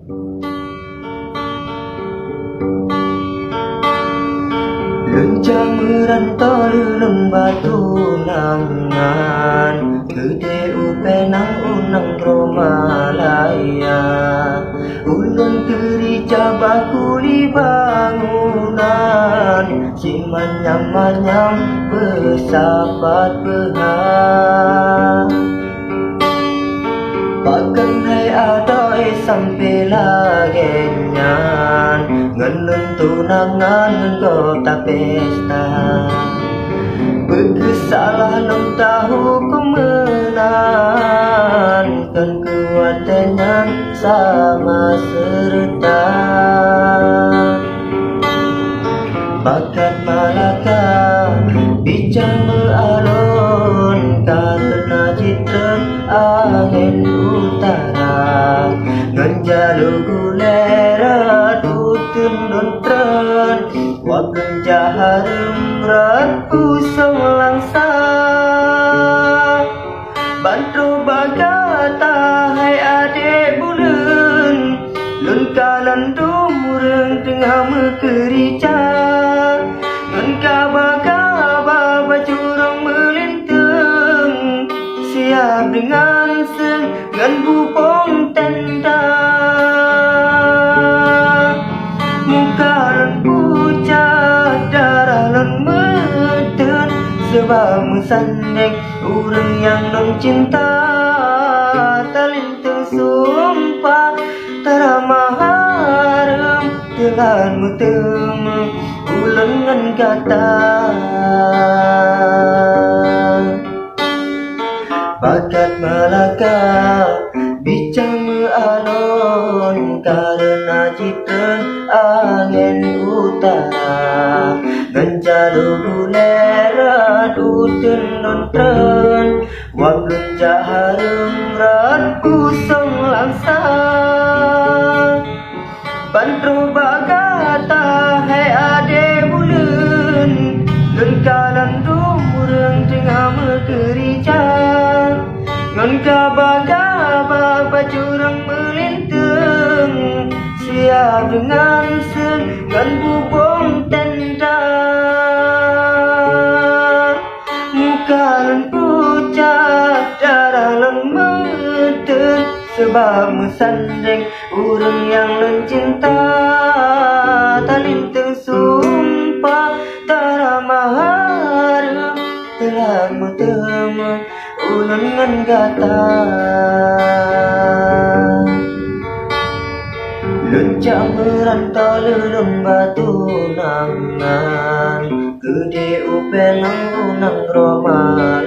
Lencang merantau lulung batu nangan, gede upenang unang Romalaya. Ulun kerja bakuli bangunan, si manyam-manyam bersapat behar. Bahkan hai adoi sampai lagenyan, ngenun tunangan ngenggota pesta. Berkesalah nom tahu kemenan, kan kuatenan sama serta. Bakat Malaka bincang beralun, karena citra angin utara. Ngenjalu gulera tutun dontren, wakil jaharum rat pusong langsa. Bantu bagata hai adik bulan, lun kanan dumureng tengah mekerica. Ngan kaba-kaba bacurang melintang, siap dengan seng ngan bupong tenda. Muka lan pucat, darah lan meten, sebab mesandeng urang yang non cinta. Talintang sumpah taramah harum, telan metemu ulengan kata. Bakat Malaka bincang mealon, karena citra angin utara. Ngenjalu gulera tutun dontren, wablun jaharum rat pusong langsa. Bantro bagata hai ade bulan, lun kanan dumureng tengah mekerica. Ngan kaba-kaba bacurang melintang, siap dengan seng ngan bubong tenda. Muka lan pucat, darah lan meten, sebab mesandeng urang yang non cinta. Talintang sumpah taramah harum, telah metemu ulengan kata. Lencang merantau lelung batu nangan, gede upenang unang Romalaya.